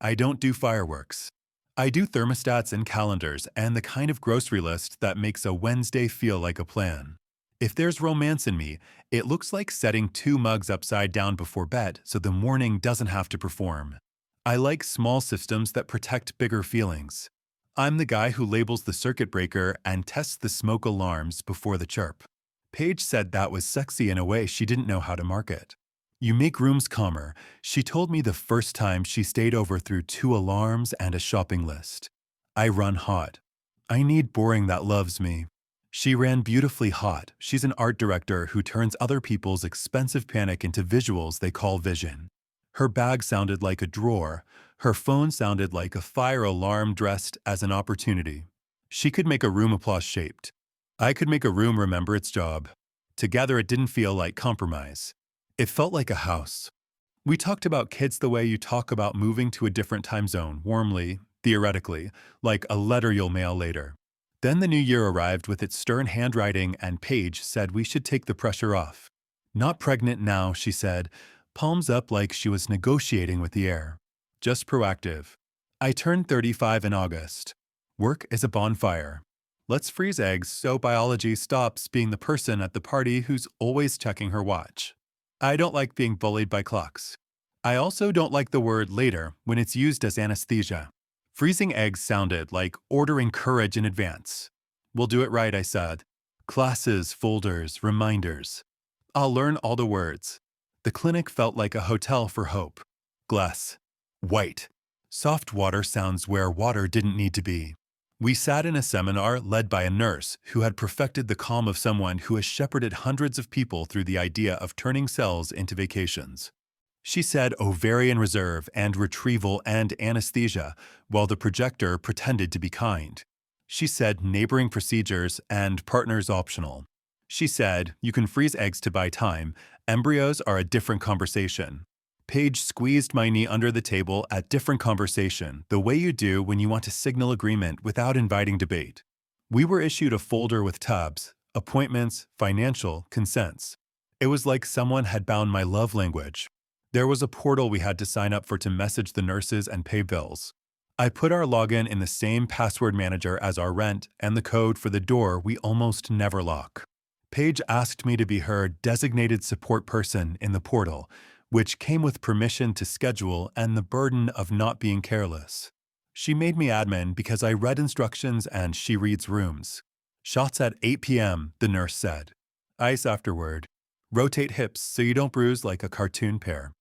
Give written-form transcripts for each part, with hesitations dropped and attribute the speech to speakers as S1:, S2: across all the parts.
S1: I don't do fireworks. I do thermostats and calendars and the kind of grocery list that makes a Wednesday feel like a plan. If there's romance in me, it looks like setting two mugs upside down before bed so the morning doesn't have to perform. I like small systems that protect bigger feelings. I'm the guy who labels the circuit breaker and tests the smoke alarms before the chirp. Paige said that was sexy in a way she didn't know how to market. You make rooms calmer, she told me the first time she stayed over through two alarms and a shopping list. I run hot. I need boring that loves me. She ran beautifully hot. She's an art director who turns other people's expensive panic into visuals they call vision. Her bag sounded like a drawer. Her phone sounded like a fire alarm dressed as an opportunity. She could make a room applause-shaped. I could make a room remember its job. Together it didn't feel like compromise. It felt like a house. We talked about kids the way you talk about moving to a different time zone, warmly, theoretically, like a letter you'll mail later. Then the new year arrived with its stern handwriting and Paige said we should take the pressure off. Not pregnant now, she said, palms up like she was negotiating with the air. Just proactive. I turned 35 in August. Work is a bonfire. Let's freeze eggs so biology stops being the person at the party who's always checking her watch. I don't like being bullied by clocks. I also don't like the word later when it's used as anesthesia. Freezing eggs sounded like ordering courage in advance. We'll do it right, I said. Classes, folders, reminders. I'll learn all the words. The clinic felt like a hotel for hope. Glass. White. Soft water sounds where water didn't need to be. We sat in a seminar led by a nurse who had perfected the calm of someone who has shepherded hundreds of people through the idea of turning cells into vacations. She said ovarian reserve and retrieval and anesthesia, while the projector pretended to be kind. She said neighboring procedures and partners optional. She said you can freeze eggs to buy time. Embryos are a different conversation. Paige squeezed my knee under the table at different conversation, the way you do when you want to signal agreement without inviting debate. We were issued a folder with tabs, appointments, financial, consents. It was like someone had bound my love language. There was a portal we had to sign up for to message the nurses and pay bills. I put our login in the same password manager as our rent and the code for the door we almost never lock. Paige asked me to be her designated support person in the portal, which came with permission to schedule and the burden of not being careless. She made me admin because I read instructions and she reads rooms. Shots at 8 p.m., the nurse said. Ice afterward. Rotate hips so you don't bruise like a cartoon pair.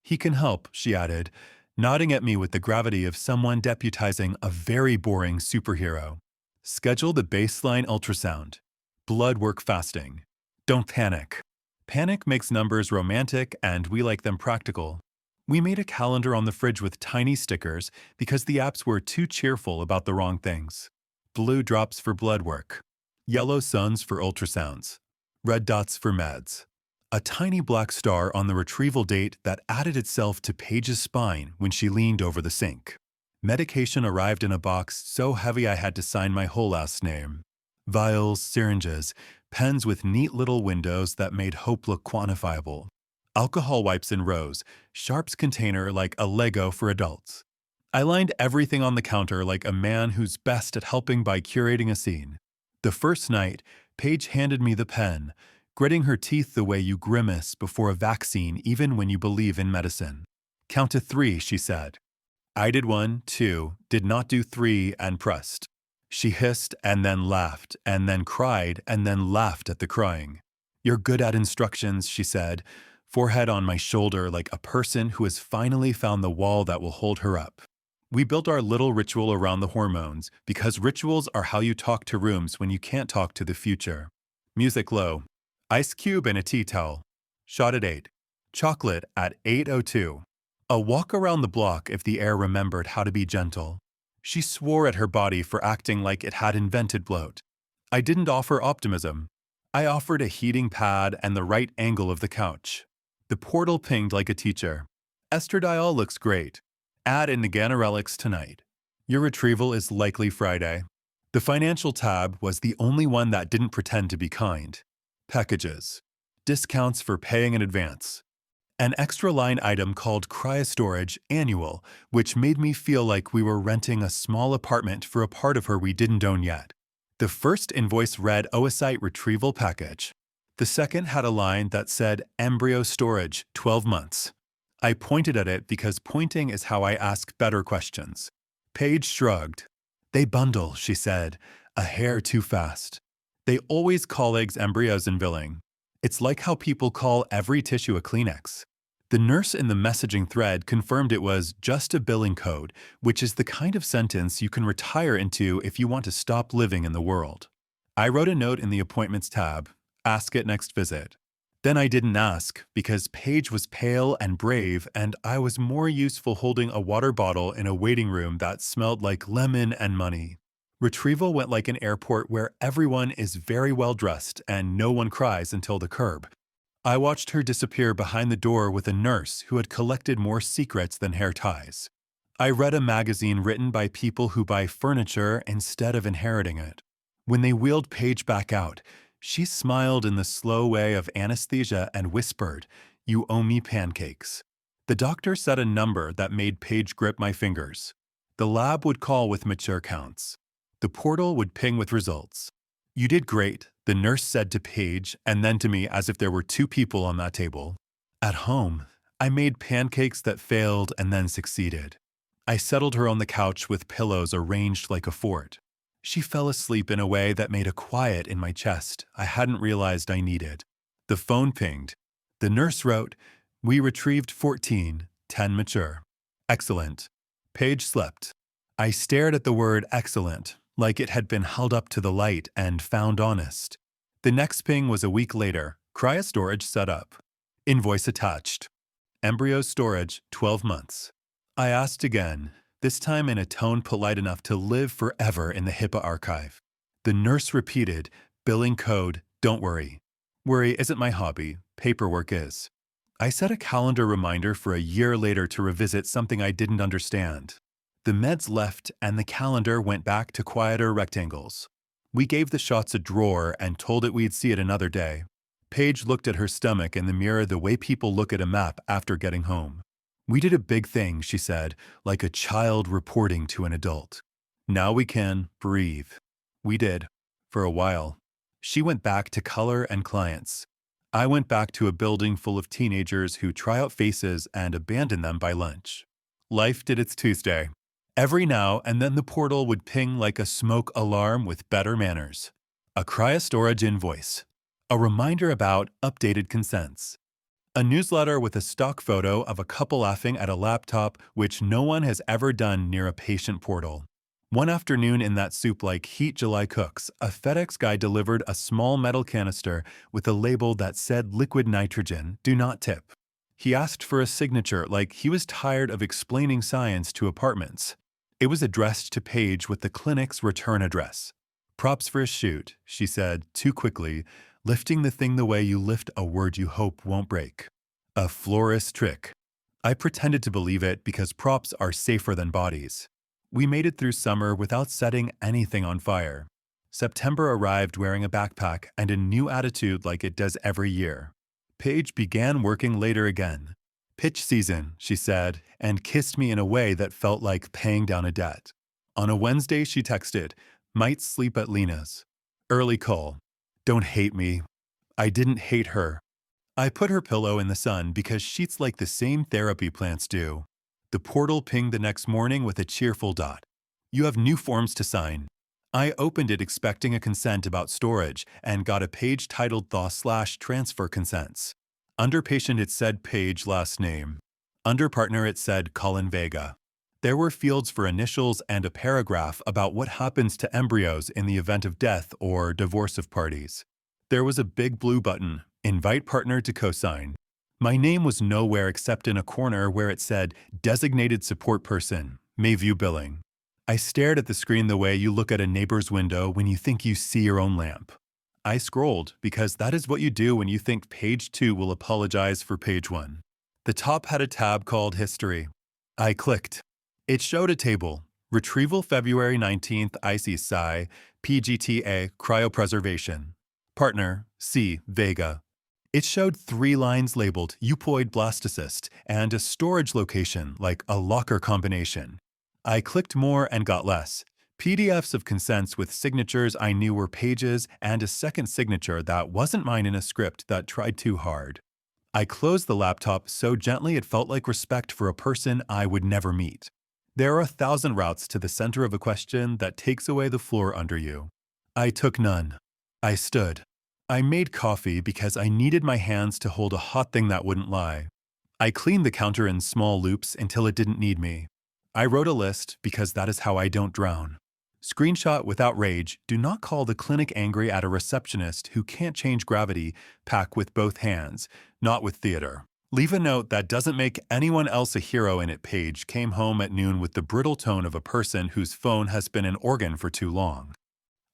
S1: He can help, she added, nodding at me with the gravity of someone deputizing a very boring superhero. Schedule the baseline ultrasound. Blood work fasting. Don't panic. Panic makes numbers romantic and we like them practical. We made a calendar on the fridge with tiny stickers because the apps were too cheerful about the wrong things. Blue drops for blood work. Yellow suns for ultrasounds. Red dots for meds. A tiny black star on the retrieval date that added itself to Paige's spine when she leaned over the sink. Medication arrived in a box so heavy I had to sign my whole last name. Vials, syringes, pens with neat little windows that made hope look quantifiable. Alcohol wipes in rows, sharps container like a Lego for adults. I lined everything on the counter like a man who's best at helping by curating a scene. The first night, Paige handed me the pen, gritting her teeth the way you grimace before a vaccine even when you believe in medicine. Count to 3, she said. I did 1, 2, did not do 3, and pressed. She hissed and then laughed and then cried and then laughed at the crying. You're good at instructions, she said, forehead on my shoulder like a person who has finally found the wall that will hold her up. We built our little ritual around the hormones because rituals are how you talk to rooms when you can't talk to the future. Music low. Ice cube and a tea towel. Shot at 8. Chocolate at 8:02. A walk around the block if the air remembered how to be gentle. She swore at her body for acting like it had invented bloat. I didn't offer optimism. I offered a heating pad and the right angle of the couch. The portal pinged like a teacher. Estradiol looks great. Add in the ganirelix tonight. Your retrieval is likely Friday. The financial tab was the only one that didn't pretend to be kind. Packages. Discounts for paying in advance. An extra line item called cryostorage annual, which made me feel like we were renting a small apartment for a part of her we didn't own yet. The first invoice read oocyte retrieval package. The second had a line that said embryo storage, 12 months. I pointed at it because pointing is how I ask better questions. Paige shrugged. They bundle, she said, a hair too fast. They always call eggs embryos in billing. It's like how people call every tissue a Kleenex. The nurse in the messaging thread confirmed it was just a billing code, which is the kind of sentence you can retire into if you want to stop living in the world. I wrote a note in the appointments tab, ask at next visit. Then I didn't ask because Paige was pale and brave and I was more useful holding a water bottle in a waiting room that smelled like lemon and money. Retrieval went like an airport where everyone is very well dressed and no one cries until the curb. I watched her disappear behind the door with a nurse who had collected more secrets than hair ties. I read a magazine written by people who buy furniture instead of inheriting it. When they wheeled Paige back out, she smiled in the slow way of anesthesia and whispered, "You owe me pancakes." The doctor said a number that made Paige grip my fingers. The lab would call with mature counts. The portal would ping with results. "You did great," the nurse said to Paige and then to me as if there were two people on that table. At home, I made pancakes that failed and then succeeded. I settled her on the couch with pillows arranged like a fort. She fell asleep in a way that made a quiet in my chest I hadn't realized I needed. The phone pinged. The nurse wrote, "We retrieved 14, 10 mature." Excellent. Paige slept. I stared at the word excellent, like it had been held up to the light and found honest. The next ping was a week later, cryostorage set up. Invoice attached. Embryo storage, 12 months. I asked again, this time in a tone polite enough to live forever in the HIPAA archive. The nurse repeated, billing code, don't worry. Worry isn't my hobby, paperwork is. I set a calendar reminder for a year later to revisit something I didn't understand. The meds left and the calendar went back to quieter rectangles. We gave the shots a drawer and told it we'd see it another day. Paige looked at her stomach in the mirror the way people look at a map after getting home. "We did a big thing," she said, like a child reporting to an adult. "Now we can breathe." We did, for a while. She went back to color and clients. I went back to a building full of teenagers who try out faces and abandon them by lunch. Life did its Tuesday. Every now and then the portal would ping like a smoke alarm with better manners. A cryostorage invoice. A reminder about updated consents. A newsletter with a stock photo of a couple laughing at a laptop, which no one has ever done near a patient portal. One afternoon in that soup like heat July cooks, a FedEx guy delivered a small metal canister with a label that said liquid nitrogen, do not tip. He asked for a signature like he was tired of explaining science to apartments. It was addressed to Paige with the clinic's return address. "Props for a shoot," she said, too quickly, lifting the thing the way you lift a word you hope won't break. A florist trick. I pretended to believe it because props are safer than bodies. We made it through summer without setting anything on fire. September arrived wearing a backpack and a new attitude like it does every year. Paige began working later again. "Pitch season," she said, and kissed me in a way that felt like paying down a debt. On a Wednesday, she texted, "Might sleep at Lena's. Early call. Don't hate me." I didn't hate her. I put her pillow in the sun because sheets like the same therapy plants do. The portal pinged the next morning with a cheerful dot. "You have new forms to sign." I opened it expecting a consent about storage and got a page titled "Thaw/transfer consents." Under patient it said Paige last name. Under partner it said Colin Vega. There were fields for initials and a paragraph about what happens to embryos in the event of death or divorce of parties. There was a big blue button, invite partner to co-sign. My name was nowhere except in a corner where it said designated support person, may view billing. I stared at the screen the way you look at a neighbor's window when you think you see your own lamp. I scrolled because that is what you do when you think page 2 will apologize for page 1. The top had a tab called History. I clicked. It showed a table. Retrieval February 19th IC PGTA cryopreservation. Partner C. Vega. It showed 3 lines labeled euploid blastocyst and a storage location like a locker combination. I clicked more and got less. PDFs of consents with signatures I knew were pages and a second signature that wasn't mine in a script that tried too hard. I closed the laptop so gently it felt like respect for a person I would never meet. There are 1,000 routes to the center of a question that takes away the floor under you. I took none. I stood. I made coffee because I needed my hands to hold a hot thing that wouldn't lie. I cleaned the counter in small loops until it didn't need me. I wrote a list because that is how I don't drown. Screenshot without rage, do not call the clinic angry at a receptionist who can't change gravity, pack with both hands, not with theater. Leave a note that doesn't make anyone else a hero in it. Paige came home at noon with the brittle tone of a person whose phone has been an organ for too long.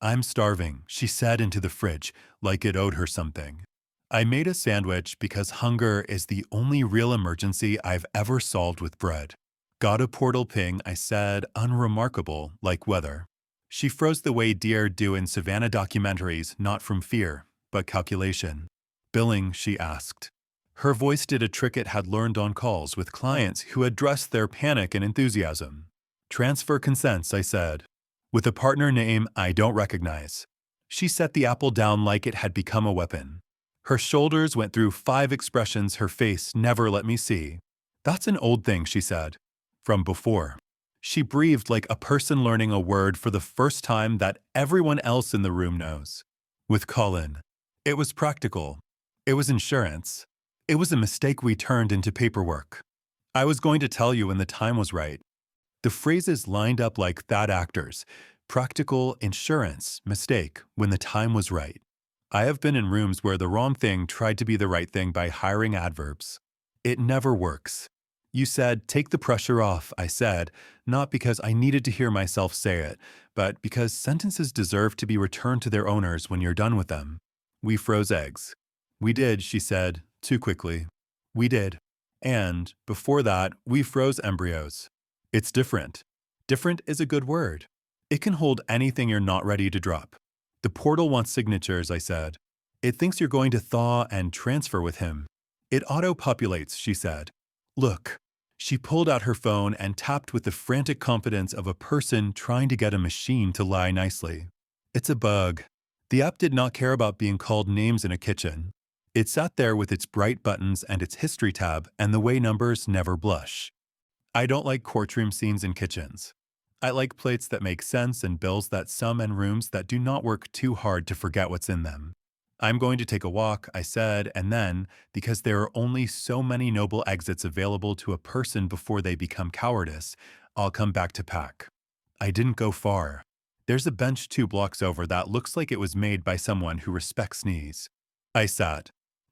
S1: I'm starving, she said into the fridge, like it owed her something. I made a sandwich because hunger is the only real emergency I've ever solved with bread. Got a portal ping, I said, unremarkable, like weather. She froze the way deer do in savannah documentaries, not from fear, but calculation. Billing, she asked. Her voice did a trick it had learned on calls with clients who addressed their panic and enthusiasm. Transfer consents, I said, with a partner name I don't recognize. She set the apple down like it had become a weapon. Her shoulders went through 5 expressions her face never let me see. That's an old thing, she said. From before. She breathed like a person learning a word for the first time that everyone else in the room knows. With Colin. It was practical. It was insurance. It was a mistake we turned into paperwork. I was going to tell you when the time was right. The phrases lined up like that actors. Practical, insurance, mistake, when the time was right. I have been in rooms where the wrong thing tried to be the right thing by hiring adverbs. It never works. You said, take the pressure off, I said, not because I needed to hear myself say it, but because sentences deserve to be returned to their owners when you're done with them. We froze eggs. We did, she said, too quickly. We did. And, before that, we froze embryos. It's different. Different is a good word. It can hold anything you're not ready to drop. The portal wants signatures, I said. It thinks you're going to thaw and transfer with him. It auto-populates, she said. Look. She pulled out her phone and tapped with the frantic confidence of a person trying to get a machine to lie nicely. It's a bug. The app did not care about being called names in a kitchen. It sat there with its bright buttons and its history tab and the way numbers never blush. I don't like courtroom scenes in kitchens. I like plates that make sense and bills that sum and rooms that do not work too hard to forget what's in them. I'm going to take a walk, I said, and then, because there are only so many noble exits available to a person before they become cowardice, I'll come back to pack. I didn't go far. There's a bench 2 blocks over that looks like it was made by someone who respects knees. I sat.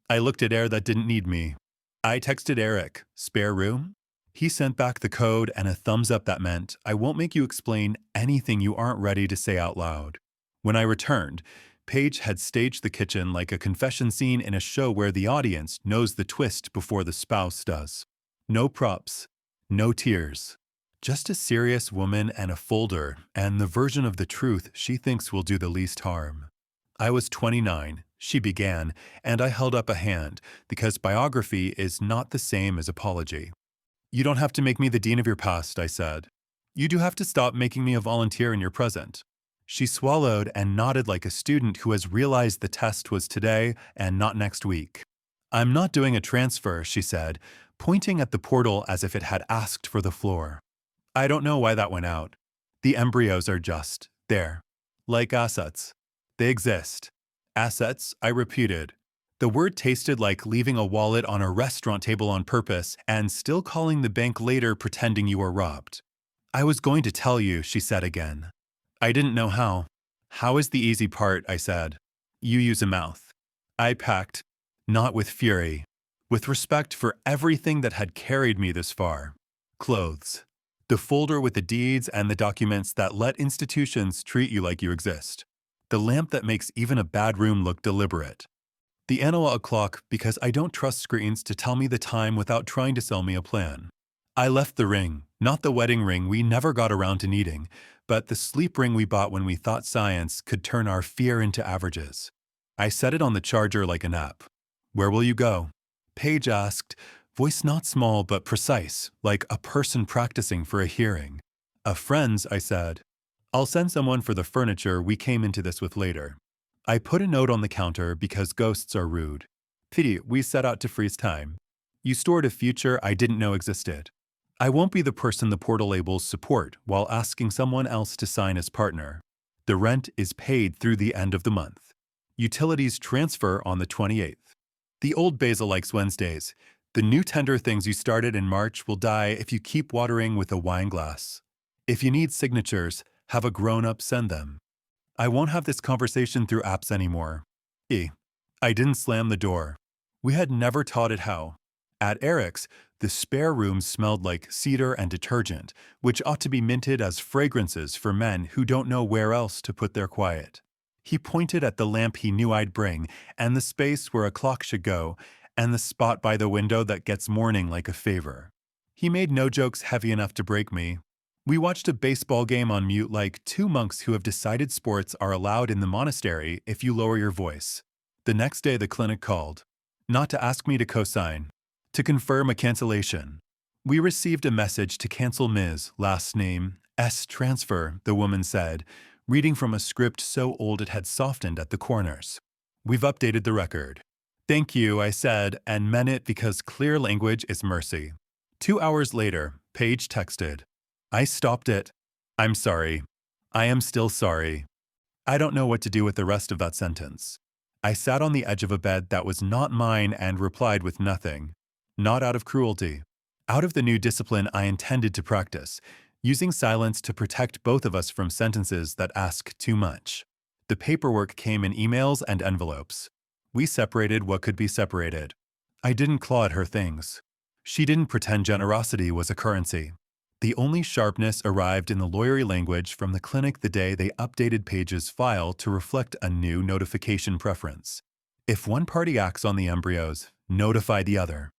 S1: I looked at air that didn't need me. I texted Eric, spare room? He sent back the code and a thumbs up that meant, I won't make you explain anything you aren't ready to say out loud. When I returned, Paige had staged the kitchen like a confession scene in a show where the audience knows the twist before the spouse does. No props, no tears. Just a serious woman and a folder, and the version of the truth she thinks will do the least harm. I was 29, she began, and I held up a hand, because biography is not the same as apology. You don't have to make me the dean of your past, I said. You do have to stop making me a volunteer in your present. She swallowed and nodded like a student who has realized the test was today and not next week. I'm not doing a transfer, she said, pointing at the portal as if it had asked for the floor. I don't know why that went out. The embryos are just there, like assets. They exist. Assets, I repeated. The word tasted like leaving a wallet on a restaurant table on purpose and still calling the bank later pretending you were robbed. I was going to tell you, she said again. I didn't know how. How is the easy part, I said. You use a mouth. I packed, not with fury, with respect for everything that had carried me this far. Clothes. The folder with the deeds and the documents that let institutions treat you like you exist. The lamp that makes even a bad room look deliberate. The analog clock because I don't trust screens to tell me the time without trying to sell me a plan. I left the ring, not the wedding ring we never got around to needing, but the sleep ring we bought when we thought science could turn our fear into averages. I set it on the charger like an app. Where will you go? Paige asked, voice not small but precise, like a person practicing for a hearing. A friend's, I said. I'll send someone for the furniture we came into this with later. I put a note on the counter because ghosts are rude. Pity, we set out to freeze time. You stored a future I didn't know existed. I won't be the person the portal labels support while asking someone else to sign as partner. The rent is paid through the end of the month. Utilities transfer on the 28th. The old basil likes Wednesdays. The new tender things you started in March will die if you keep watering with a wine glass. If you need signatures, have a grown-up send them. I won't have this conversation through apps anymore. I didn't slam the door. We had never taught it how. At Eric's, the spare room smelled like cedar and detergent, which ought to be minted as fragrances for men who don't know where else to put their quiet. He pointed at the lamp he knew I'd bring, and the space where a clock should go, and the spot by the window that gets morning like a favor. He made no jokes heavy enough to break me. We watched a baseball game on mute like two monks who have decided sports are allowed in the monastery if you lower your voice. The next day the clinic called. Not to ask me to co-sign. To confirm a cancellation. We received a message to cancel Ms. last name, S. transfer, the woman said, reading from a script so old it had softened at the corners. We've updated the record. Thank you, I said, and meant it because clear language is mercy. 2 hours later, Paige texted. I stopped it. I'm sorry. I am still sorry. I don't know what to do with the rest of that sentence. I sat on the edge of a bed that was not mine and replied with nothing. Not out of cruelty. Out of the new discipline I intended to practice, using silence to protect both of us from sentences that ask too much. The paperwork came in emails and envelopes. We separated what could be separated. I didn't claw at her things. She didn't pretend generosity was a currency. The only sharpness arrived in the lawyery language from the clinic the day they updated Paige's file to reflect a new notification preference. If one party acts on the embryos, notify the other.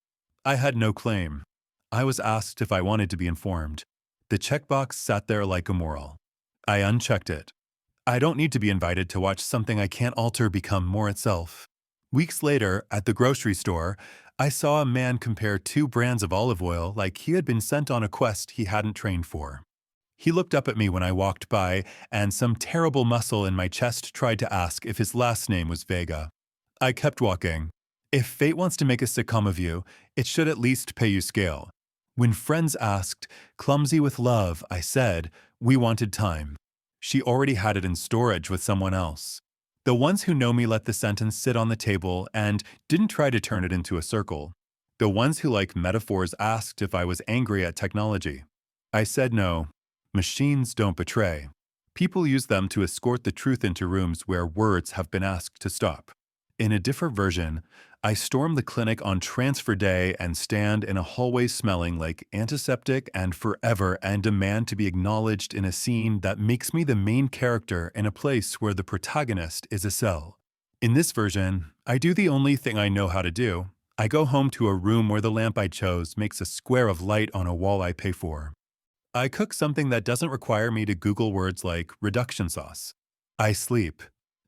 S1: I had no claim. I was asked if I wanted to be informed. The checkbox sat there like a moral. I unchecked it. I don't need to be invited to watch something I can't alter become more itself. Weeks later, at the grocery store, I saw a man compare two brands of olive oil like he had been sent on a quest he hadn't trained for. He looked up at me when I walked by, and some terrible muscle in my chest tried to ask if his last name was Vega. I kept walking. If fate wants to make a sitcom of you, it should at least pay you scale. When friends asked, clumsy with love, I said, we wanted time. She already had it in storage with someone else. The ones who know me let the sentence sit on the table and didn't try to turn it into a circle. The ones who like metaphors asked if I was angry at technology. I said no. Machines don't betray. People use them to escort the truth into rooms where words have been asked to stop. In a different version, I storm the clinic on transfer day and stand in a hallway smelling like antiseptic and forever and demand to be acknowledged in a scene that makes me the main character in a place where the protagonist is a cell. In this version, I do the only thing I know how to do. I go home to a room where the lamp I chose makes a square of light on a wall I pay for. I cook something that doesn't require me to Google words like reduction sauce. I sleep.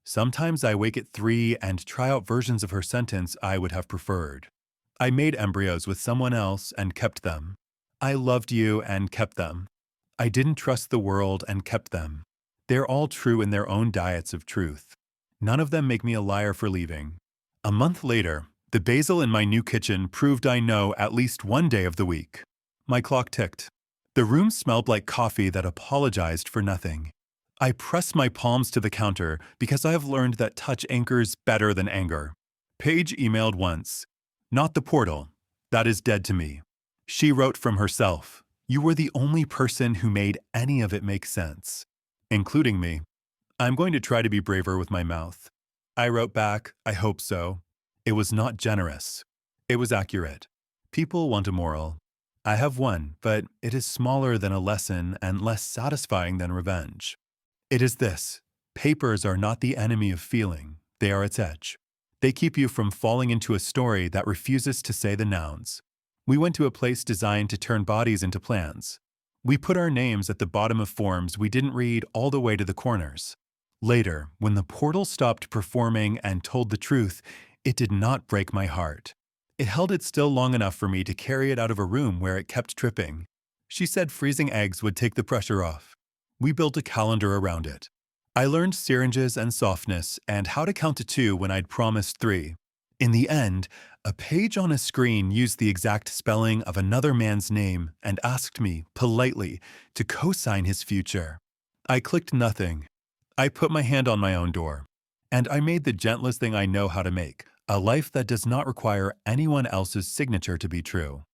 S1: Sometimes I wake at 3 and try out versions of her sentence I would have preferred. I made embryos with someone else and kept them. I loved you and kept them. I didn't trust the world and kept them. They're all true in their own diets of truth. None of them make me a liar for leaving. A month later, the basil in my new kitchen proved I know at least one day of the week. My clock ticked. The room smelled like coffee that apologized for nothing. I pressed my palms to the counter because I have learned that touch anchors better than anger. Paige emailed once. Not the portal. That is dead to me. She wrote from herself. You were the only person who made any of it make sense. Including me. I'm going to try to be braver with my mouth. I wrote back, I hope so. It was not generous. It was accurate. People want a moral. I have one, but it is smaller than a lesson and less satisfying than revenge. It is this. Papers are not the enemy of feeling. They are its edge. They keep you from falling into a story that refuses to say the nouns. We went to a place designed to turn bodies into plans. We put our names at the bottom of forms we didn't read all the way to the corners. Later, when the portal stopped performing and told the truth, It did not break my heart. It held it still long enough for me to carry it out of a room where it kept tripping. She said freezing eggs would take the pressure off. We built a calendar around it. I learned syringes and softness and how to count to 2 when I'd promised 3. In the end, a page on a screen used the exact spelling of another man's name and asked me, politely, to co-sign his future. I clicked nothing. I put my hand on my own door. And I made the gentlest thing I know how to make, a life that does not require anyone else's signature to be true.